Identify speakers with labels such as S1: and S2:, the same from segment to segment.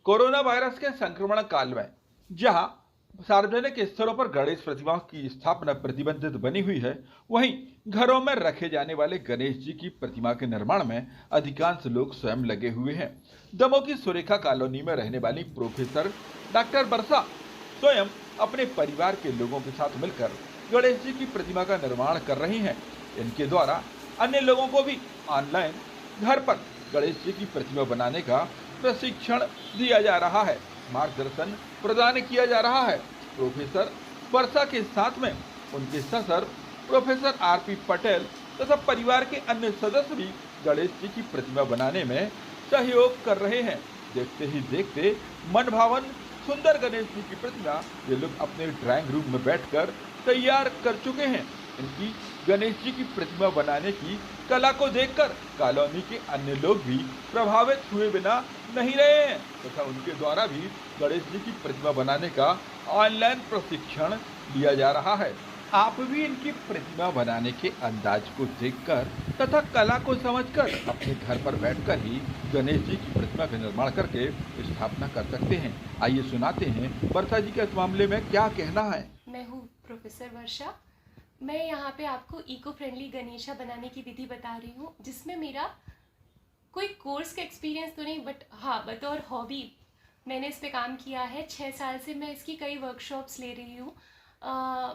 S1: Corona virus के संक्रमण काल में जहां सार्वजनिक स्थलों पर गणेश प्रतिमाओं की स्थापना प्रतिबंधित बनी हुई है, वहीं घरों में रखे जाने वाले गणेश जी की प्रतिमा के निर्माण में अधिकांश लोग स्वयं लगे हुए हैं। दमोह की सुरेखा कॉलोनी में रहने वाली प्रोफेसर डॉक्टर बरसा स्वयं अपने परिवार के लोगों के साथ मिलकर गणेश जी की प्रतिमा का निर्माण कर रही हैं। इनके द्वारा अन्य लोगों को भी ऑनलाइन घर पर गणेश जी की प्रतिमा बनाने का प्रशिक्षण दिया जा रहा है, मार्गदर्शन प्रदान किया जा रहा है। प्रोफेसर वर्षा के साथ में उनके ससुर प्रोफेसर आरपी पटेल तथा परिवार के अन्य सदस्य भी गणेश जी की प्रतिमा बनाने में सहयोग कर रहे हैं। देखते ही देखते मन भावन सुंदर गणेश जी की प्रतिमा ये लोग अपने ड्राइंग रूम में बैठकर तैयार कर चुके हैं। इनकी गणेश जी की प्रतिमा बनाने की कला को देखकर कॉलोनी के अन्य लोग भी प्रभावित हुए बिना नहीं रहे हैं तथा उनके द्वारा भी गणेश जी की प्रतिमा बनाने का ऑनलाइन प्रशिक्षण दिया जा रहा है। आप भी इनकी प्रतिमा बनाने के अंदाज को देखकर तथा कला को समझकर अपने घर पर बैठकर ही गणेश जी की प्रतिमा का निर्माण करके स्थापना कर सकते हैं। आइए सुनाते हैं वर्षा जी का इस मामले में क्या कहना है।
S2: मैं हूँ प्रोफेसर वर्षा। मैं यहाँ पे आपको इको फ्रेंडली गणेशा बनाने की विधि बता रही हूँ, जिसमें मेरा कोई कोर्स का एक्सपीरियंस तो नहीं, बट हाँ बतौर हॉबी मैंने इस पे काम किया है। 6 साल से मैं इसकी कई वर्कशॉप्स ले रही हूँ।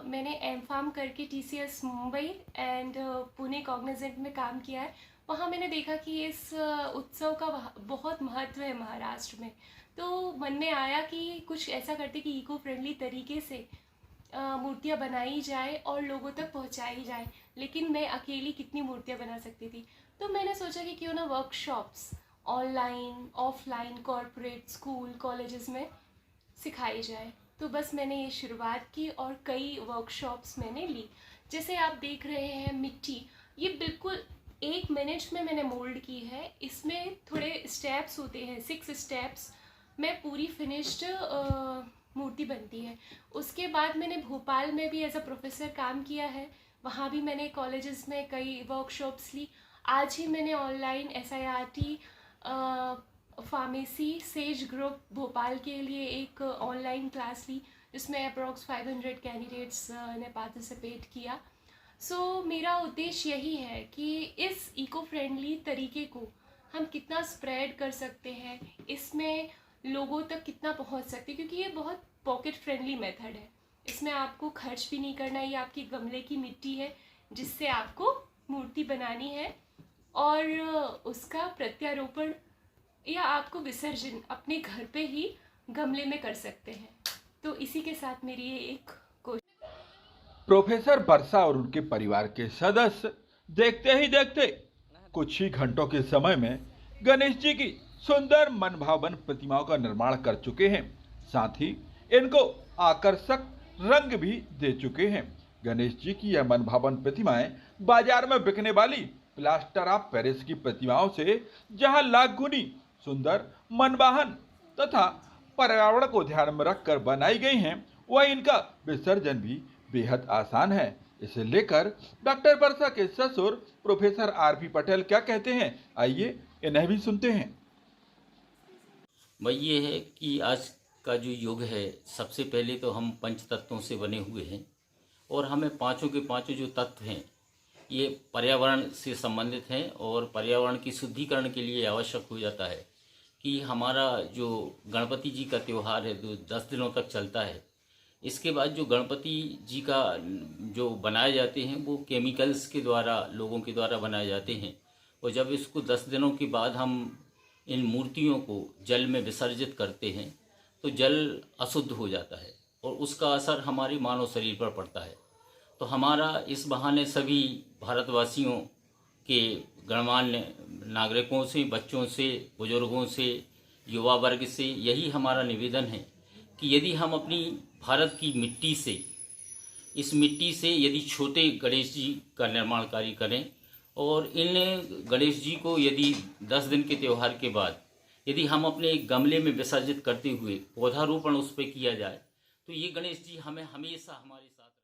S2: मैंने एम-फार्म करके TCS Mumbai and Pune Cognizant में काम किया है। वहाँ मैंने देखा कि इस उत्सव का बहुत महत्व है महाराष्ट्र में। तो मन में आया कि कुछ ऐसा करते कि इको फ्रेंडली तरीके से मूर्तियाँ बनाई जाए और लोगों तक पहुँचाई जाए, लेकिन मैं अकेली कितनी मूर्तियाँ बना सकती थी। तो मैंने सोचा कि क्यों ना workshops online offline corporate school colleges में सिखाई जाए। तो बस मैंने ये शुरुआत की और कई वर्कशॉप्स मैंने ली। जैसे आप देख रहे हैं मिट्टी, ये बिल्कुल 1 मिनट में मैंने मोल्ड की है। इसमें थोड़े स्टेप्स होते हैं, 6 स्टेप्स में पूरी फिनिश्ड मूर्ति बनती है। उसके बाद मैंने भोपाल में भी एज अ प्रोफेसर काम किया है। वहाँ भी मैंने कॉलेजेस में कई वर्कशॉप्स ली। आज ही मैंने online SIRT pharmacy says group Bhopal के लिए एक ऑनलाइन क्लास ली, जिसमें अप्रॉक्स 500 कैंडिडेट्स ने पार्टिसिपेट किया। सो मेरा उद्देश्य यही है कि इस इको फ्रेंडली तरीके को हम कितना स्प्रेड कर सकते हैं, इसमें लोगों तक कितना पहुंच सकते हैं, क्योंकि ये बहुत पॉकेट फ्रेंडली मेथड है। इसमें आपको खर्च भी नहीं करना है। ये आपकी गमले की मिट्टी है जिससे आपको मूर्ति बनानी है और उसका प्रत्यारोपण या आपको विसर्जन अपने घर पे ही गमले में कर सकते हैं। तो इसी के साथ मेरी ये एक कोशिश।
S1: प्रोफेसर वर्षा और उनके परिवार के सदस्य देखते ही देखते कुछ ही घंटों के समय में गणेश जी की सुंदर मनभावन प्रतिमाओं का निर्माण कर चुके हैं। साथ ही इनको आकर्षक रंग भी दे चुके हैं। गणेश जी की यह मनभावन प्रतिमाएं बाजार में बिकने वाली प्लास्टर ऑफ पेरिस की प्रतिमाओं से जहां लाख गुनी सुंदर, मनभावन तथा पर्यावरण को ध्यान में रखकर बनाई गई हैं, वह इनका विसर्जन भी बेहद आसान है। इसे लेकर डॉक्टर वर्षा के ससुर प्रोफेसर आरपी पटेल क्या कहते हैं, आइए इन्हें भी सुनते हैं।
S3: भाई ये है कि आज का जो युग है, सबसे पहले तो हम पंच तत्वों से बने हुए हैं और हमें पांचों के पांचों जो तत्व हैं ये पर्यावरण से संबंधित हैं और पर्यावरण की शुद्धिकरण के लिए आवश्यक हो जाता है कि हमारा जो गणपति जी का त्यौहार है जो 10 दिनों तक चलता है, इसके बाद जो गणपति जी का जो बनाए जाते हैं वो केमिकल्स के द्वारा लोगों के द्वारा बनाए जाते हैं और जब इसको 10 दिनों के बाद हम इन मूर्तियों को जल में विसर्जित करते हैं तो जल अशुद्ध हो जाता है और उसका असर हमारे मानव शरीर पर पड़ता है। तो हमारा इस बहाने सभी भारतवासियों के गणमान्य नागरिकों से, बच्चों से, बुजुर्गों से, युवा वर्ग से यही हमारा निवेदन है कि यदि हम अपनी भारत की मिट्टी से, इस मिट्टी से यदि छोटे गणेश जी का निर्माण कार्य करें और इन गणेश जी को यदि 10 दिन के त्यौहार के बाद यदि हम अपने एक गमले में विसर्जित करते हुए पौधारोपण उस पर किया जाए तो ये गणेश जी हमें हमेशा हमारे